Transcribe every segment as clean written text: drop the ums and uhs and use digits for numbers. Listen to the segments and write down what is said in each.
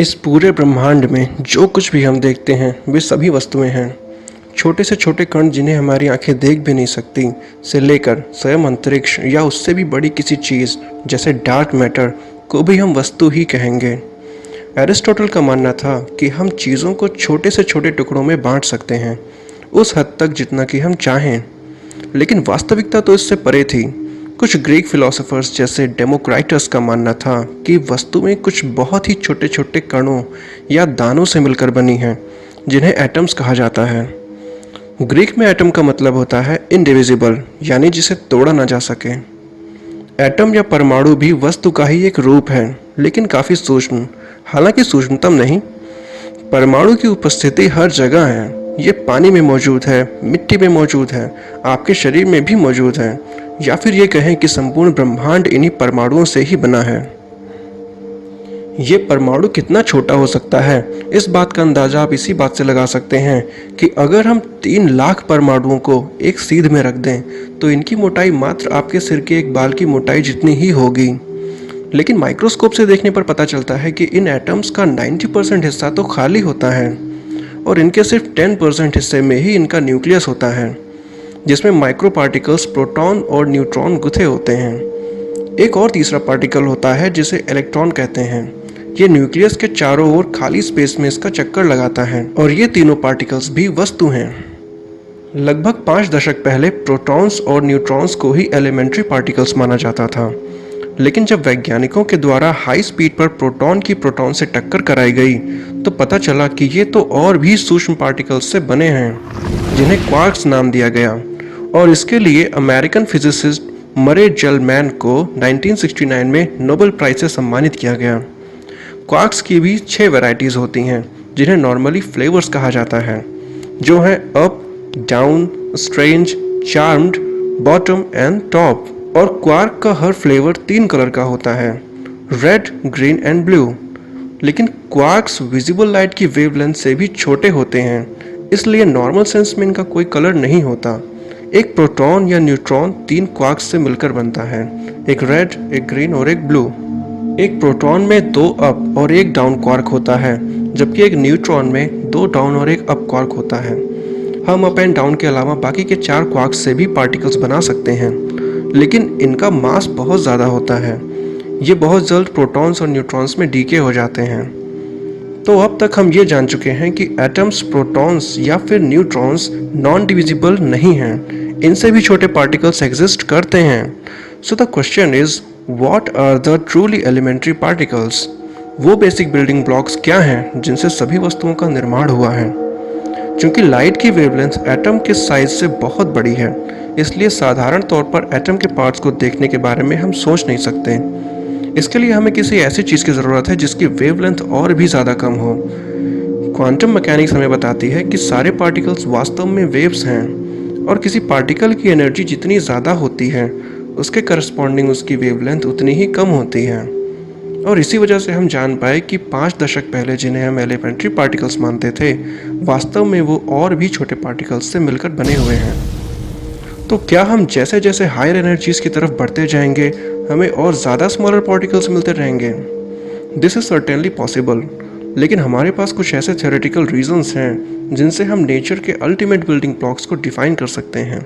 इस पूरे ब्रह्मांड में जो कुछ भी हम देखते हैं वे सभी वस्तुएं हैं। छोटे से छोटे कण जिन्हें हमारी आंखें देख भी नहीं सकती से लेकर स्वयं अंतरिक्ष या उससे भी बड़ी किसी चीज़ जैसे डार्क मैटर को भी हम वस्तु ही कहेंगे। एरिस्टोटल का मानना था कि हम चीज़ों को छोटे से छोटे टुकड़ों में बांट सकते हैं, उस हद तक जितना कि हम चाहें। लेकिन वास्तविकता तो इससे परे थी। कुछ ग्रीक फिलोसोफर्स जैसे डेमोक्राइटस का मानना था कि वस्तुएं कुछ बहुत ही छोटे छोटे कणों या दानों से मिलकर बनी हैं, जिन्हें एटम्स कहा जाता है। ग्रीक में एटम का मतलब होता है इनडिविजिबल, यानी जिसे तोड़ा ना जा सके। एटम या परमाणु भी वस्तु का ही एक रूप है, लेकिन काफ़ी सूक्ष्म, हालांकि सूक्ष्मतम नहीं। परमाणु की उपस्थिति हर जगह है। ये पानी में मौजूद है, मिट्टी में मौजूद है, आपके शरीर में भी मौजूद है, या फिर ये कहें कि संपूर्ण ब्रह्मांड इन्हीं परमाणुओं से ही बना है। ये परमाणु कितना छोटा हो सकता है, इस बात का अंदाजा आप इसी बात से लगा सकते हैं कि अगर हम 3 लाख परमाणुओं को एक सीध में रख दें तो इनकी मोटाई मात्र आपके सिर के एक बाल की मोटाई जितनी ही होगी। लेकिन माइक्रोस्कोप से देखने पर पता चलता है कि इन एटम्स का 90% हिस्सा तो खाली होता है और इनके सिर्फ 10% हिस्से में ही इनका न्यूक्लियस होता है, जिसमें माइक्रो पार्टिकल्स प्रोटॉन और न्यूट्रॉन गुथे होते हैं। एक और तीसरा पार्टिकल होता है जिसे इलेक्ट्रॉन कहते हैं। ये न्यूक्लियस के चारों ओर खाली स्पेस में इसका चक्कर लगाता है और ये तीनों पार्टिकल्स भी वस्तु हैं। लगभग 5 दशक पहले प्रोटॉन्स और न्यूट्रॉन्स को ही एलिमेंट्री पार्टिकल्स माना जाता था, लेकिन जब वैज्ञानिकों के द्वारा हाई स्पीड पर प्रोटॉन की प्रोटॉन से टक्कर कराई गई तो पता चला कि ये तो और भी सूक्ष्म पार्टिकल्स से बने हैं, जिन्हें क्वार्क्स नाम दिया गया। और इसके लिए अमेरिकन फिजिसिस्ट मरे जेलमैन को 1969 में नोबेल प्राइज से सम्मानित किया गया। क्वार्क्स की भी 6 वैरायटीज़ होती हैं, जिन्हें नॉर्मली फ्लेवर्स कहा जाता है, जो हैं up, down, strange, charmed, bottom and top. और क्वार्क का हर फ्लेवर 3 कलर का होता है, रेड, ग्रीन एंड ब्लू। लेकिन क्वार्क्स विजिबल लाइट की वेवलेंथ से भी छोटे होते हैं, इसलिए नॉर्मल सेंस में इनका कोई कलर नहीं होता। एक प्रोटॉन या न्यूट्रॉन 3 क्वार्क्स से मिलकर बनता है, एक रेड, एक ग्रीन और एक ब्लू। एक प्रोटॉन में 2 अप और 1 डाउन क्वार्क होता है, जबकि एक न्यूट्रॉन में 2 डाउन और 1 अप क्वार्क होता है। हम अप एंड डाउन के अलावा बाकी के 4 क्वार्क्स से भी पार्टिकल्स बना सकते हैं, लेकिन इनका मास बहुत ज़्यादा होता है। ये बहुत जल्द प्रोटॉन्स और न्यूट्रॉन्स में डीके हो जाते हैं। तो अब तक हम ये जान चुके हैं कि एटम्स, प्रोटॉन्स या फिर न्यूट्रॉन्स नॉन डिविजिबल नहीं हैं। इनसे भी छोटे पार्टिकल्स एग्जिस्ट करते हैं। So the question is, what are the truly elementary particles? वो बेसिक बिल्डिंग ब्लॉक्स क्या हैं जिनसे सभी वस्तुओं का निर्माण हुआ है? क्योंकि लाइट की वेवलेंथ एटम के साइज से बहुत बड़ी है, इसलिए साधारण तौर पर एटम के पार्ट्स को देखने के बारे में हम सोच नहीं सकते। इसके लिए हमें किसी ऐसी चीज़ की ज़रूरत है जिसकी वेवलेंथ और भी ज़्यादा कम हो। क्वांटम मैकेनिक्स हमें बताती है कि सारे पार्टिकल्स वास्तव में वेव्स हैं और किसी पार्टिकल की एनर्जी जितनी ज़्यादा होती है उसके करस्पॉन्डिंग उसकी वेवलेंथ उतनी ही कम होती है। और इसी वजह से हम जान पाए कि 5 दशक पहले जिन्हें हम एलिमेंट्री पार्टिकल्स मानते थे, वास्तव में वो और भी छोटे पार्टिकल्स से मिलकर बने हुए हैं। तो क्या हम जैसे जैसे हायर एनर्जीज़ की तरफ बढ़ते जाएंगे हमें और ज़्यादा स्मॉलर पार्टिकल्स मिलते रहेंगे? दिस इज़ सर्टेनली पॉसिबल, लेकिन हमारे पास कुछ ऐसे थ्योरेटिकल रीजंस हैं जिनसे हम नेचर के अल्टीमेट बिल्डिंग ब्लॉक्स को डिफाइन कर सकते हैं।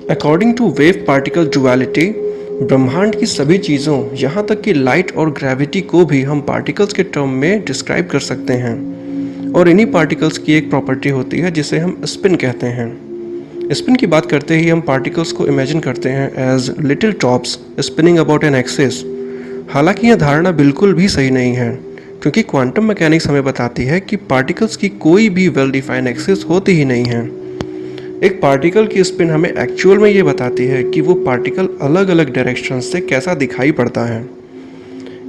According to wave particle duality, ब्रह्मांड की सभी चीज़ों, यहाँ तक कि लाइट और ग्रेविटी को भी हम पार्टिकल्स के टर्म में डिस्क्राइब कर सकते हैं। और इन्हीं पार्टिकल्स की एक प्रॉपर्टी होती है जिसे हम स्पिन कहते हैं। स्पिन की बात करते ही हम पार्टिकल्स को इमेजिन करते हैं as little tops spinning about an axis. हालांकि यह धारणा बिल्कुल भी सही नहीं है, क्योंकि क्वांटम मैकेनिक्स हमें बताती है कि पार्टिकल्स की कोई भी वेल डिफाइंड एक्सिस होती ही नहीं है। एक पार्टिकल की स्पिन हमें एक्चुअल में ये बताती है कि वो पार्टिकल अलग अलग डायरेक्शन से कैसा दिखाई पड़ता है।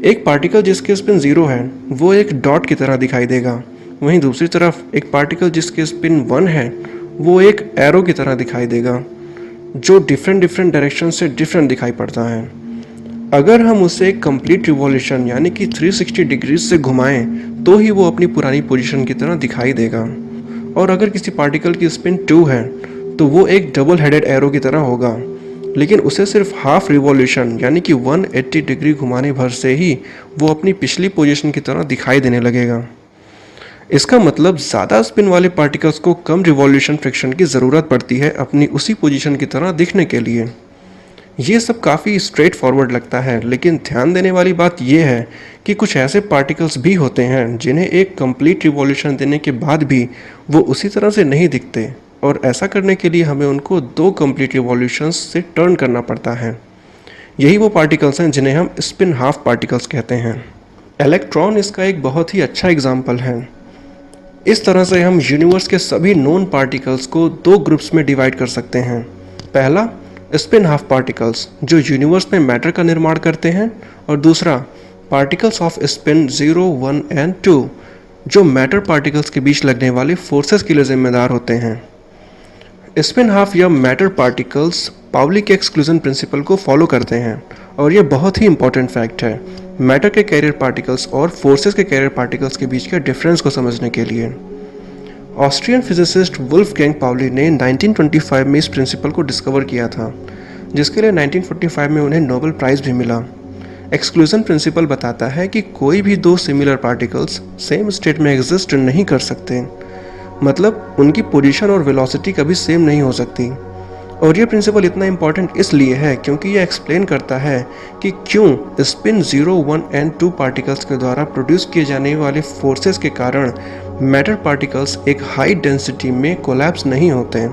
एक पार्टिकल जिसकी स्पिन 0 है वो एक डॉट की तरह दिखाई देगा, वहीं दूसरी तरफ एक पार्टिकल जिसकी स्पिन 1 है वो एक एरो की तरह दिखाई देगा, जो डिफरेंट डायरेक्शन से डिफरेंट दिखाई पड़ता है। अगर हम उसे एक कंप्लीट रिवॉल्यूशन यानी कि 360 डिग्रीज से घुमाएं तो ही वो अपनी पुरानी पोजीशन की तरह दिखाई देगा। और अगर किसी पार्टिकल की स्पिन 2 है तो वो एक डबल हेडेड एरो की तरह होगा, लेकिन उसे सिर्फ हाफ रिवॉल्यूशन यानी कि 180 डिग्री घुमाने भर से ही वो अपनी पिछली पोजीशन की तरह दिखाई देने लगेगा। इसका मतलब ज़्यादा स्पिन वाले पार्टिकल्स को कम रिवॉल्यूशन फ्रिक्शन की ज़रूरत पड़ती है अपनी उसी पोजीशन की तरह दिखने के लिए। ये सब काफ़ी स्ट्रेट फॉरवर्ड लगता है, लेकिन ध्यान देने वाली बात यह है कि कुछ ऐसे पार्टिकल्स भी होते हैं जिन्हें एक कंप्लीट रिवॉल्यूशन देने के बाद भी वो उसी तरह से नहीं दिखते, और ऐसा करने के लिए हमें उनको 2 कंप्लीट रिवॉल्यूशंस से टर्न करना पड़ता है। यही वो पार्टिकल्स हैं जिन्हें हम स्पिन हाफ पार्टिकल्स कहते हैं। इलेक्ट्रॉन इसका एक बहुत ही अच्छा एग्जाम्पल है। इस तरह से हम यूनिवर्स के सभी नोन पार्टिकल्स को 2 ग्रुप्स में डिवाइड कर सकते हैं। पहला, स्पिन हाफ पार्टिकल्स जो यूनिवर्स में मैटर का निर्माण करते हैं, और दूसरा पार्टिकल्स ऑफ स्पिन 0, 1 एंड 2 जो मैटर पार्टिकल्स के बीच लगने वाले फोर्सेस के लिए जिम्मेदार होते हैं। स्पिन हाफ या मैटर पार्टिकल्स पाउली के एक्सक्लूजन प्रिंसिपल को फॉलो करते हैं, और यह बहुत ही इंपॉर्टेंट फैक्ट है मैटर के कैरियर पार्टिकल्स और फोर्सेस के कैरियर पार्टिकल्स के बीच के डिफरेंस को समझने के लिए। ऑस्ट्रियन फिजिसिस्ट वुल्फगैंग पाउली ने 1925 में इस प्रिंसिपल को डिस्कवर किया था, जिसके लिए 1945 में उन्हें नोबेल प्राइज़ भी मिला। एक्सक्लूजन प्रिंसिपल बताता है कि कोई भी 2 सिमिलर पार्टिकल्स सेम स्टेट में एग्जिस्ट नहीं कर सकते, मतलब उनकी पोजीशन और वेलोसिटी कभी सेम नहीं हो सकती। और ये प्रिंसिपल इतना इम्पॉर्टेंट इसलिए है क्योंकि ये एक्सप्लेन करता है कि क्यों स्पिन 0, 1 एंड 2 पार्टिकल्स के द्वारा प्रोड्यूस किए जाने वाले फोर्सेस के कारण मैटर पार्टिकल्स एक हाई डेंसिटी में कोलैप्स नहीं होते हैं,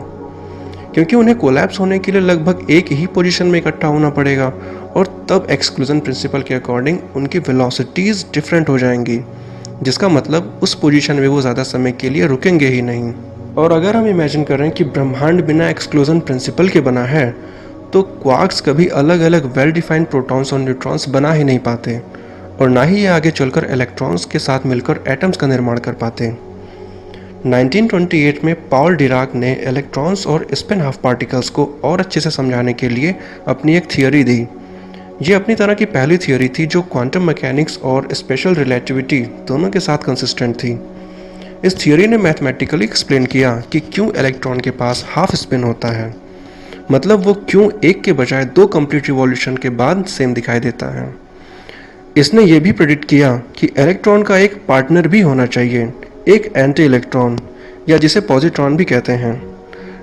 क्योंकि उन्हें कोलैप्स होने के लिए लगभग एक ही पोजीशन में इकट्ठा होना पड़ेगा, और तब एक्सक्लूजन प्रिंसिपल के अकॉर्डिंग उनकी वेलोसिटीज़ डिफरेंट हो जाएंगी, जिसका मतलब उस पोजीशन में वो ज़्यादा समय के लिए रुकेंगे ही नहीं। और अगर हम इमेजिन करें कि ब्रह्मांड बिना एक्सक्लूजन प्रिंसिपल के बना है, तो क्वार्क्स कभी अलग अलग वेल डिफाइंड प्रोटॉन्स और न्यूट्रॉन्स बना ही नहीं पाते, और ना ही ये आगे चलकर इलेक्ट्रॉन्स के साथ मिलकर एटम्स का निर्माण कर पाते। 1928 में पॉल डिराक ने इलेक्ट्रॉन्स और स्पिन हाफ पार्टिकल्स को और अच्छे से समझाने के लिए अपनी एक थियोरी दी। ये अपनी तरह की पहली थियोरी थी जो क्वांटम मैकेनिक्स और स्पेशल रिलेटिविटी दोनों के साथ कंसिस्टेंट थी। इस थियोरी ने मैथमेटिकली एक्सप्लेन किया कि क्यों इलेक्ट्रॉन के पास हाफ स्पिन होता है, मतलब वो क्यों एक के बजाय 2 कंप्लीट रिवॉल्यूशन के बाद सेम दिखाई देता है। इसने ये भी प्रेडिक्ट किया कि इलेक्ट्रॉन का एक पार्टनर भी होना चाहिए, एक एंटी इलेक्ट्रॉन, या जिसे पॉजिट्रॉन भी कहते हैं।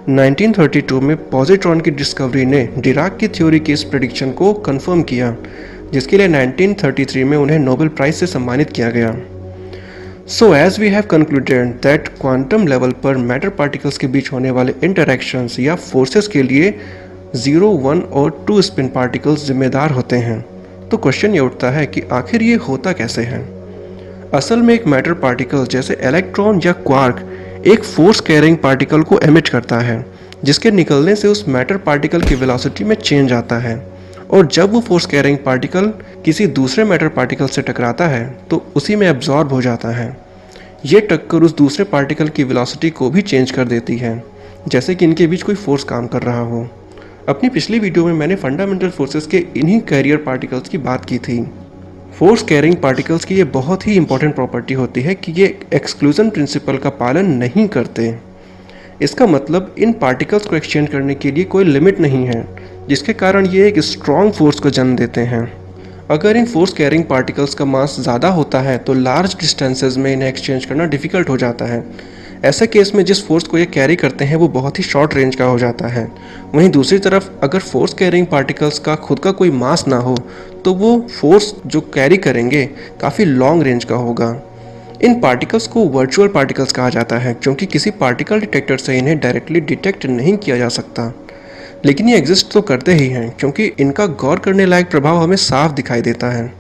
1932 में पॉजिट्रॉन की डिस्कवरी ने डिराक की थ्योरी की इस प्रेडिक्शन को कंफर्म किया, जिसके लिए 1933 में उन्हें नोबेल प्राइज से सम्मानित किया गया। So as we have concluded that quantum level पर मैटर पार्टिकल्स के बीच होने वाले इंटरैक्शंस या फोर्सेस के लिए 0, 1 और 2 स्पिन पार्टिकल्स जिम्मेदार होते हैं, तो क्वेश्चन ये उठता है कि आखिर ये होता कैसे है। असल में एक मैटर पार्टिकल जैसे इलेक्ट्रॉन या क्वार्क एक फोर्स कैरिंग पार्टिकल को एमिट करता है, जिसके निकलने से उस मैटर पार्टिकल की वेलोसिटी में चेंज आता है, और जब वो फोर्स कैरिंग पार्टिकल किसी दूसरे मैटर पार्टिकल से टकराता है तो उसी में एब्जॉर्ब हो जाता है। ये टक्कर उस दूसरे पार्टिकल की वेलोसिटी को भी चेंज कर देती है, जैसे कि इनके बीच कोई फोर्स काम कर रहा हो। अपनी पिछली वीडियो में मैंने फंडामेंटल फोर्सेस के इन्हीं कैरियर पार्टिकल्स की बात की थी। फोर्स कैरिंग पार्टिकल्स की ये बहुत ही इंपॉर्टेंट प्रॉपर्टी होती है कि ये एक्सक्लूजन प्रिंसिपल का पालन नहीं करते। इसका मतलब इन पार्टिकल्स को एक्सचेंज करने के लिए कोई लिमिट नहीं है, जिसके कारण ये एक स्ट्रॉन्ग फोर्स को जन्म देते हैं। अगर इन फोर्स कैरिंग पार्टिकल्स का मास ज़्यादा होता है तो लार्ज डिस्टेंसेज में इन्हें एक्सचेंज करना डिफ़िकल्ट हो जाता है। ऐसे केस में जिस फोर्स को ये कैरी करते हैं वो बहुत ही शॉर्ट रेंज का हो जाता है। वहीं दूसरी तरफ अगर फोर्स कैरिंग पार्टिकल्स का खुद का कोई मास ना हो तो वो फोर्स जो कैरी करेंगे काफ़ी लॉन्ग रेंज का होगा। इन पार्टिकल्स को वर्चुअल पार्टिकल्स कहा जाता है, क्योंकि किसी पार्टिकल डिटेक्टर से इन्हें डायरेक्टली डिटेक्ट नहीं किया जा सकता, लेकिन ये एग्जिस्ट तो करते ही हैं, क्योंकि इनका गौर करने लायक प्रभाव हमें साफ दिखाई देता है।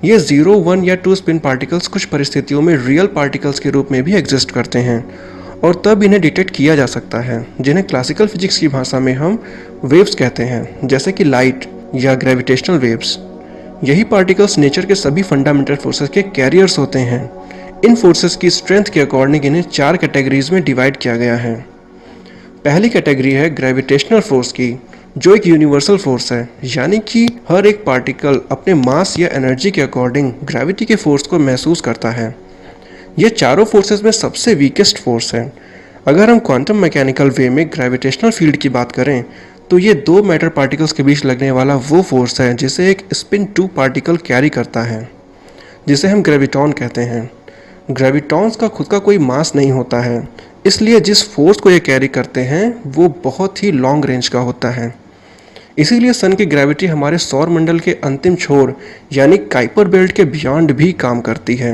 ये 0, 1 या 2 स्पिन पार्टिकल्स कुछ परिस्थितियों में रियल पार्टिकल्स के रूप में भी एग्जिस्ट करते हैं, और तब इन्हें डिटेक्ट किया जा सकता है, जिन्हें क्लासिकल फिजिक्स की भाषा में हम वेव्स कहते हैं, जैसे कि लाइट या ग्रेविटेशनल वेव्स। यही पार्टिकल्स नेचर के सभी फंडामेंटल फोर्सेस के कैरियर्स होते हैं। इन फोर्सेस की स्ट्रेंथ के अकॉर्डिंग इन्हें 4 कैटेगरीज में डिवाइड किया गया है। पहली कैटेगरी है ग्रेविटेशनल फोर्स की, जो एक यूनिवर्सल फोर्स है, यानी कि हर एक पार्टिकल अपने मास या एनर्जी के अकॉर्डिंग ग्रेविटी के फोर्स को महसूस करता है। ये चारों फोर्सेस में सबसे वीकेस्ट फोर्स है। अगर हम क्वांटम मैकेनिकल वे में ग्रेविटेशनल फील्ड की बात करें तो ये दो मैटर पार्टिकल्स के बीच लगने वाला वो फोर्स है जिसे एक स्पिन 2 पार्टिकल कैरी करता है, जिसे हम ग्रेविटॉन कहते हैं। ग्रेविटॉन्स का खुद का कोई मास नहीं होता है, इसलिए जिस फोर्स को ये कैरी करते हैं वो बहुत ही लॉन्ग रेंज का होता है। इसीलिए सन की ग्रेविटी हमारे सौर मंडल के अंतिम छोर यानी काइपर बेल्ट के बियॉन्ड भी काम करती है।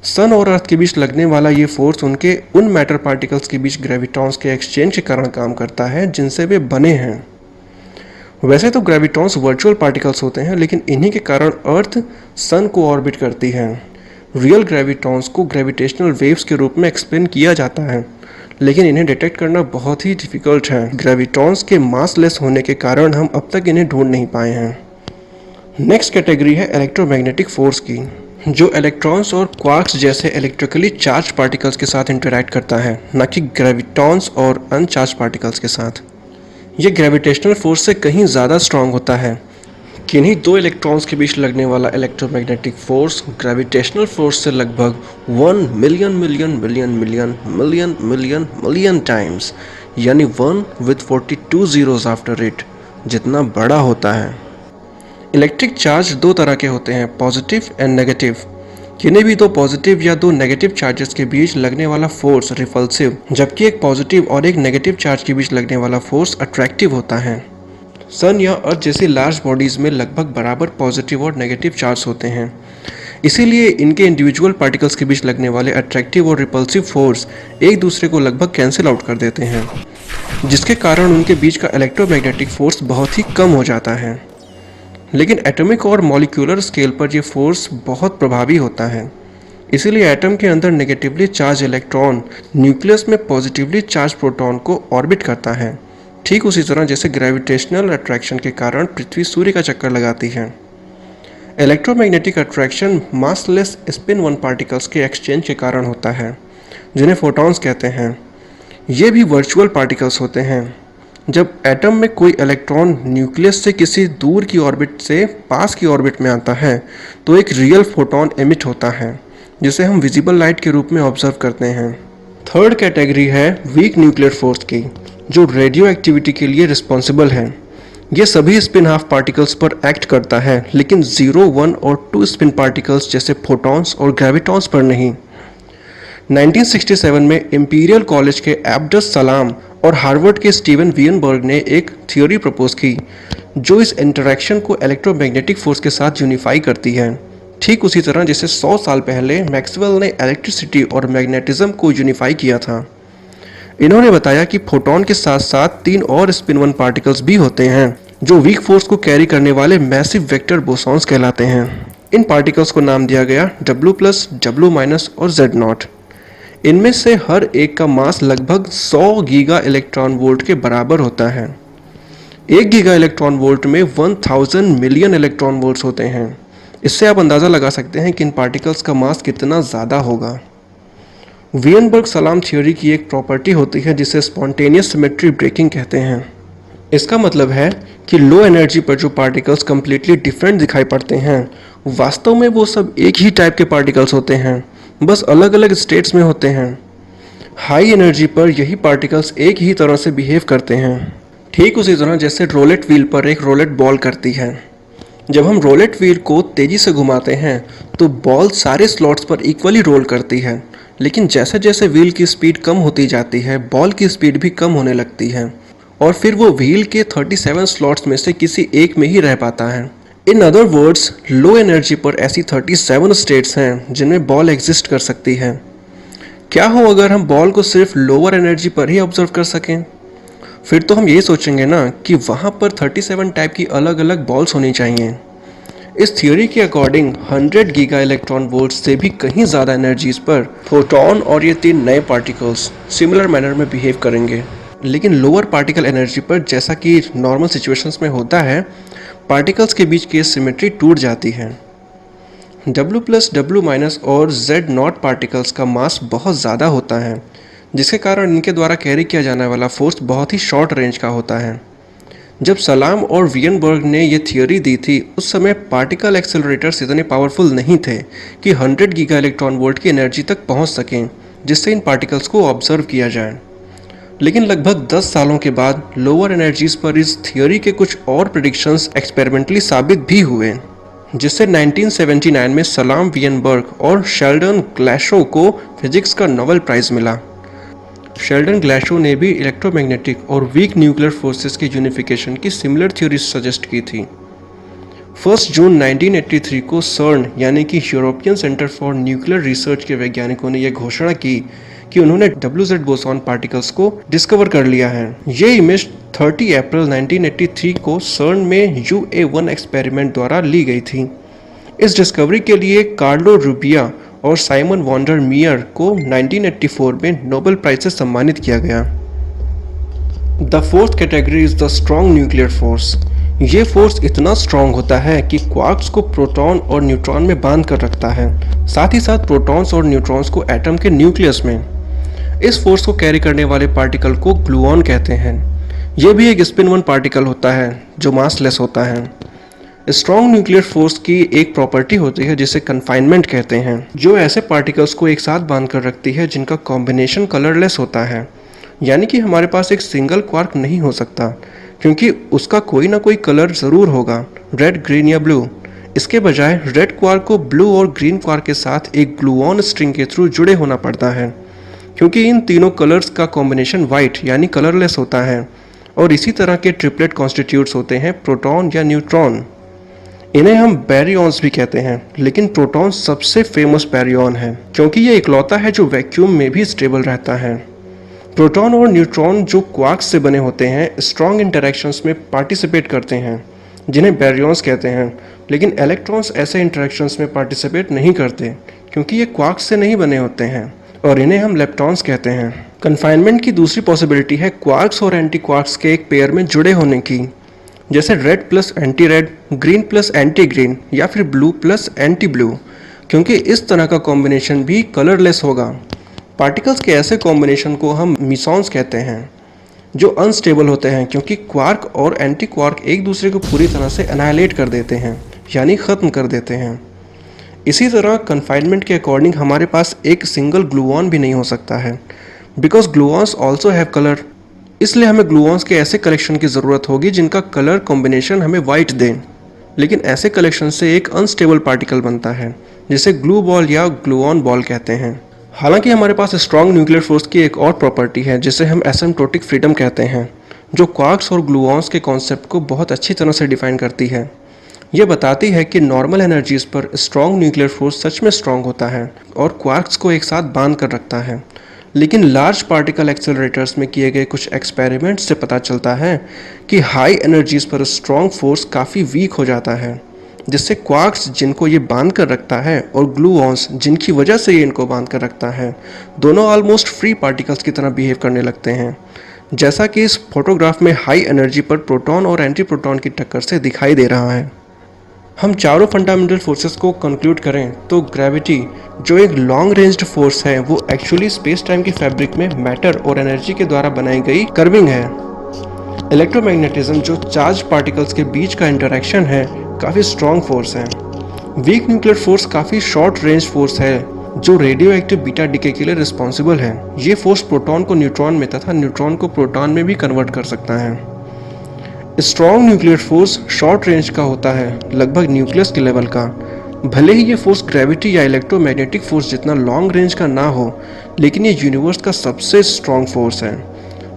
सन और अर्थ के बीच लगने वाला ये फोर्स उनके उन मैटर पार्टिकल्स के बीच ग्रेविटॉन्स के एक्सचेंज के कारण काम करता है जिनसे वे बने हैं। वैसे तो ग्रेविटॉन्स वर्चुअल पार्टिकल्स होते हैं, लेकिन इन्हीं के कारण अर्थ सन को ऑर्बिट करती है। रियल ग्रेविटॉन्स को ग्रेविटेशनल वेव्स के रूप में एक्सप्लेन किया जाता है, लेकिन इन्हें डिटेक्ट करना बहुत ही डिफिकल्ट है। ग्रेविटॉन्स के मासलेस होने के कारण हम अब तक इन्हें ढूंढ नहीं पाए हैं। नेक्स्ट कैटेगरी है इलेक्ट्रोमैग्नेटिक फोर्स की, जो इलेक्ट्रॉन्स और क्वार्क्स जैसे इलेक्ट्रिकली चार्ज पार्टिकल्स के साथ इंटरैक्ट करता है, न कि ग्रेविटॉन्स और अनचार्ज पार्टिकल्स के साथ। ये ग्रेविटेशनल फोर्स से कहीं ज़्यादा स्ट्रांग होता है। किन्हीं दो इलेक्ट्रॉन्स के बीच लगने वाला इलेक्ट्रोमैग्नेटिक फोर्स ग्रेविटेशनल फोर्स से लगभग 1 million million million million million million million times, यानी 1 with 42 zeros आफ्टर इट, जितना बड़ा होता है। इलेक्ट्रिक चार्ज दो तरह के होते हैं, पॉजिटिव एंड नेगेटिव। किन्हीं भी दो पॉजिटिव या दो नेगेटिव चार्जेस के बीच लगने वाला फोर्स रिपल्सिव, जबकि एक पॉजिटिव और एक नेगेटिव चार्ज के बीच लगने वाला फोर्स अट्रैक्टिव होता है। सन या अर्थ जैसी लार्ज बॉडीज में लगभग बराबर पॉजिटिव और नेगेटिव चार्ज होते हैं, इसीलिए इनके इंडिविजुअल पार्टिकल्स के बीच लगने वाले अट्रैक्टिव और रिपल्सिव फोर्स एक दूसरे को लगभग कैंसिल आउट कर देते हैं, जिसके कारण उनके बीच का इलेक्ट्रोमैग्नेटिक फोर्स बहुत ही कम हो जाता है। लेकिन एटॉमिक और मॉलिक्यूलर स्केल पर यह फोर्स बहुत प्रभावी होता है। इसीलिए एटम के अंदर नेगेटिवली चार्ज इलेक्ट्रॉन न्यूक्लियस में पॉजिटिवली चार्ज प्रोटॉन को ऑर्बिट करता है, ठीक उसी तरह जैसे ग्रेविटेशनल अट्रैक्शन के कारण पृथ्वी सूर्य का चक्कर लगाती है। Electromagnetic attraction massless spin 1 particles के एक्सचेंज के कारण होता है, जिन्हें फोटॉन्स कहते हैं। ये भी वर्चुअल पार्टिकल्स होते हैं। जब एटम में कोई इलेक्ट्रॉन न्यूक्लियस से किसी दूर की ऑर्बिट से पास की ऑर्बिट में आता है तो एक रियल फोटॉन एमिट होता है, जिसे हम विजिबल लाइट के रूप में ऑब्जर्व करते हैं। थर्ड कैटेगरी है वीक न्यूक्लियर फोर्स की, जो रेडियो एक्टिविटी के लिए रिस्पॉन्सिबल है। ये सभी स्पिन हाफ पार्टिकल्स पर एक्ट करता है, लेकिन 0, 1 और 2 स्पिन पार्टिकल्स जैसे फोटॉन्स और ग्रेविटॉन्स पर नहीं। 1967 में इंपीरियल कॉलेज के एब्डस सलाम और हार्वर्ड के स्टीवन वियनबर्ग ने एक थ्योरी प्रपोज की, जो इस इंटरैक्शन को इलेक्ट्रोमैग्नेटिक फोर्स के साथ यूनिफाई करती है, ठीक उसी तरह जैसे 100 साल पहले मैक्सवेल ने इलेक्ट्रिसिटी और मैग्नेटिज्म को यूनिफाई किया था। इन्होंने बताया कि फोटॉन के साथ साथ 3 और स्पिन 1 पार्टिकल्स भी होते हैं, जो वीक फोर्स को कैरी करने वाले मैसिव वेक्टर बोसॉन्स कहलाते हैं। इन पार्टिकल्स को नाम दिया गया W+, W- और Z0। इनमें से हर एक का मास लगभग 100 गीगा इलेक्ट्रॉन वोल्ट के बराबर होता है। 1 गीगा इलेक्ट्रॉन वोल्ट में 1000 मिलियन इलेक्ट्रॉन वोल्ट्स होते हैं। इससे आप अंदाज़ा लगा सकते हैं कि इन पार्टिकल्स का मास कितना ज़्यादा होगा। वियनबर्ग सलाम थ्योरी की एक प्रॉपर्टी होती है जिसे स्पॉन्टेनियस सिमेट्री ब्रेकिंग कहते हैं। इसका मतलब है कि लो एनर्जी पर जो पार्टिकल्स कम्प्लीटली डिफरेंट दिखाई पड़ते हैं, वास्तव में वो सब एक ही टाइप के पार्टिकल्स होते हैं, बस अलग अलग स्टेट्स में होते हैं। हाई एनर्जी पर यही पार्टिकल्स एक ही तरह से बिहेव करते हैं, ठीक उसी तरह जैसे रोलेट व्हील पर एक रोलेट बॉल करती है। जब हम रोलेट व्हील को तेज़ी से घुमाते हैं तो बॉल सारे स्लॉट्स पर इक्वली रोल करती है, लेकिन जैसे जैसे व्हील की स्पीड कम होती जाती है, बॉल की स्पीड भी कम होने लगती है और फिर वो व्हील के 37 स्लॉट्स में से किसी एक में ही रह पाता है। In other words, low energy पर ऐसी 37 स्टेट्स हैं जिनमें बॉल एग्जिस्ट कर सकती है। क्या हो अगर हम बॉल को सिर्फ लोअर एनर्जी पर ही ऑब्जर्व कर सकें? फिर तो हम यही सोचेंगे ना कि वहाँ पर 37 टाइप की अलग अलग बॉल्स होनी चाहिए। इस थ्योरी के अकॉर्डिंग 100 गीगा इलेक्ट्रॉन वोल्ट्स से भी कहीं ज़्यादा एनर्जीज पर फोटॉन और ये 3 नए पार्टिकल्स सिमिलर मैनर में बिहेव करेंगे। लेकिन लोअर पार्टिकल एनर्जी पर, जैसा कि नॉर्मल सिचुएशंस में होता है, पार्टिकल्स के बीच की सिमेट्री टूट जाती है। W+, W- और Z0 पार्टिकल्स का मास बहुत ज़्यादा होता है, जिसके कारण इनके द्वारा कैरी किया जाने वाला फोर्स बहुत ही शॉर्ट रेंज का होता है। जब सलाम और वियनबर्ग ने यह थियोरी दी थी, उस समय पार्टिकल एक्सेलरेटर्स इतने पावरफुल नहीं थे कि 100 गीगा इलेक्ट्रॉन वोल्ट की एनर्जी तक पहुंच सकें, जिससे इन पार्टिकल्स को ऑब्जर्व किया जाए। लेकिन लगभग 10 सालों के बाद लोअर एनर्जीज पर इस थियोरी के कुछ और प्रेडिक्शंस एक्सपेरिमेंटली साबित भी हुए, जिससे 1979 में सलाम वियनबर्ग और शेल्डन ग्लैशो को फिजिक्स का नोबेल प्राइज मिला। शेल्डन ग्लैशो ने भी इलेक्ट्रोमैग्नेटिक और वीक न्यूक्लियर फोर्सेस के यूनिफिकेशन की सिमिलर थ्योरी सजेस्ट की थी। 1 जून 1983 को सर्न यानी कि European centre for nuclear research के वैज्ञानिकों ने यह घोषणा की कि उन्होंने WZ बोसॉन पार्टिकल्स को डिस्कवर कर लिया है। ये इमेज 30 अप्रैल 1983 को सर्न में UA1 एक्सपेरिमेंट द्वारा ली गई थी। इस डिस्कवरी के लिए कार्लो रूबिया और साइमन वॉन्डर मियर को 1984 में नोबेल प्राइज से सम्मानित किया गया। The fourth category is the strong nuclear force. ये फोर्स इतना स्ट्रॉन्ग होता है कि क्वार्क्स को प्रोटॉन और न्यूट्रॉन में बांध कर रखता है, साथ ही साथ प्रोटॉन्स और न्यूट्रॉन्स को एटम के न्यूक्लियस में। इस फोर्स को कैरी करने वाले पार्टिकल को ग्लूऑन कहते हैं। यह भी एक स्पिन वन पार्टिकल होता है जो मासलेस होता है। स्ट्रॉन्ग न्यूक्लियर फोर्स की एक प्रॉपर्टी होती है जिसे कन्फाइनमेंट कहते हैं, जो ऐसे पार्टिकल्स को एक साथ बांध कर रखती है जिनका कॉम्बिनेशन कलरलेस होता है। यानी कि हमारे पास एक सिंगल क्वार्क नहीं हो सकता, क्योंकि उसका कोई ना कोई कलर ज़रूर होगा, रेड, ग्रीन या ब्लू। इसके बजाय रेड क्वार्क को ब्लू और ग्रीन क्वार्क के साथ एक ग्लूऑन स्ट्रिंग के थ्रू जुड़े होना पड़ता है, क्योंकि इन तीनों कलर्स का कॉम्बिनेशन वाइट यानी कलरलेस होता है। और इसी तरह के ट्रिपलेट कॉन्स्टिट्यूट्स होते हैं प्रोटॉन या न्यूट्रॉन। इन्हें हम बैरियॉन्स भी कहते हैं, लेकिन प्रोटॉन सबसे फेमस बैरियॉन है, क्योंकि ये इकलौता है जो वैक्यूम में भी स्टेबल रहता है। प्रोटॉन और न्यूट्रॉन जो क्वार्क्स से बने होते हैं, स्ट्रॉन्ग इंटरेक्शंस में पार्टिसिपेट करते हैं, जिन्हें बैरियॉन्स कहते हैं। लेकिन इलेक्ट्रॉन्स ऐसे इंटरेक्शंस में पार्टिसिपेट नहीं करते, क्योंकि ये क्वार्क्स से नहीं बने होते हैं, और इन्हें हम लेप्टॉन्स कहते हैं। कन्फाइनमेंट की दूसरी पॉसिबिलिटी है क्वार्क्स और एंटी क्वार्क्स के एक पेयर में जुड़े होने की, जैसे red plus anti red, green plus anti green या फिर ब्लू प्लस एंटी ब्लू, क्योंकि इस तरह का कॉम्बिनेशन भी कलरलेस होगा। पार्टिकल्स के ऐसे कॉम्बिनेशन को हम मिसॉन्स कहते हैं, जो अनस्टेबल होते हैं, क्योंकि क्वार्क और एंटी क्वार्क एक दूसरे को पूरी तरह से एनाइलेट कर देते हैं, यानी ख़त्म कर देते हैं। इसी तरह कन्फाइनमेंट के अकॉर्डिंग हमारे पास एक सिंगल ग्लूऑन भी नहीं हो सकता है, because gluons also have colour. इसलिए हमें ग्लूऑन्स के ऐसे कलेक्शन की ज़रूरत होगी जिनका कलर कॉम्बिनेशन हमें वाइट दें। लेकिन ऐसे कलेक्शन से एक अनस्टेबल पार्टिकल बनता है, जिसे ग्लू बॉल या ग्लूऑन बॉल कहते हैं। हालांकि हमारे पास स्ट्रॉन्ग न्यूक्लियर फोर्स की एक और प्रॉपर्टी है जिसे हम एसिम्प्टोटिक फ्रीडम कहते हैं, जो क्वार्क्स और ग्लूऑन्स के कॉन्सेप्ट को बहुत अच्छी तरह से डिफाइन करती है। ये बताती है कि नॉर्मल एनर्जीज पर स्ट्रॉन्ग न्यूक्लियर फोर्स सच में स्ट्रॉन्ग होता है और क्वार्क्स को एक साथ बांध कर रखता है। लेकिन लार्ज पार्टिकल एक्सेलरेटर्स में किए गए कुछ एक्सपेरिमेंट्स से पता चलता है कि हाई एनर्जीज पर स्ट्रॉन्ग फोर्स काफ़ी वीक हो जाता है, जिससे क्वार्क्स जिनको ये बांध कर रखता है और ग्लूऑन्स जिनकी वजह से ये इनको बांध कर रखता है, दोनों ऑलमोस्ट फ्री पार्टिकल्स की तरह बिहेव करने लगते हैं, जैसा कि इस फोटोग्राफ में हाई एनर्जी पर प्रोटॉन और एंटी प्रोटॉन की टक्कर से दिखाई दे रहा है। हम चारों फंडामेंटल फोर्सेस को कंक्लूड करें तो ग्रेविटी, जो एक लॉन्ग रेंज्ड फोर्स है, वो एक्चुअली स्पेस टाइम की फैब्रिक में मैटर और एनर्जी के द्वारा बनाई गई कर्विंग है। इलेक्ट्रोमैग्नेटिज्म, जो चार्ज पार्टिकल्स के बीच का इंटरेक्शन है, काफ़ी स्ट्रॉन्ग फोर्स है। वीक न्यूक्लियर फोर्स काफ़ी शॉर्ट रेंज फोर्स है, जो रेडियो एक्टिव बीटा डीके के लिए रिस्पॉन्सिबल है। ये फोर्स प्रोटॉन को न्यूट्रॉन में तथा न्यूट्रॉन को प्रोटॉन में भी कन्वर्ट कर सकता है। Strong nuclear force short range का होता है, लगभग न्यूक्लियस के लेवल का। भले ही ये फोर्स ग्रेविटी या इलेक्ट्रोमैग्नेटिक फोर्स जितना लॉन्ग रेंज का ना हो, लेकिन ये यूनिवर्स का सबसे स्ट्रॉन्ग फोर्स है,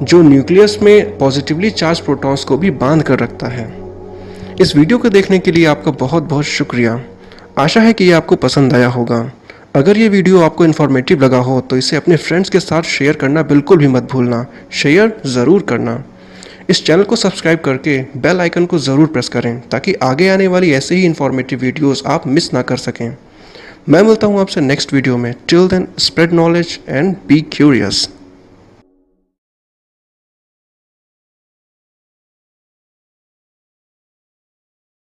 जो न्यूक्लियस में पॉजिटिवली चार्ज प्रोटॉन्स को भी बांध कर रखता है। इस वीडियो को देखने के लिए आपका बहुत बहुत शुक्रिया। आशा है कि ये आपको पसंद आया होगा। अगर ये वीडियो आपको इन्फॉर्मेटिव लगा हो तो इसे अपने फ्रेंड्स के साथ शेयर करना बिल्कुल भी मत भूलना। शेयर ज़रूर करना। इस चैनल को सब्सक्राइब करके बेल आइकन को ज़रूर प्रेस करें, ताकि आगे आने वाली ऐसे ही इन्फॉर्मेटिव वीडियोस आप मिस ना कर सकें। मैं मिलता हूँ आपसे नेक्स्ट वीडियो में। Till then, spread knowledge and be curious.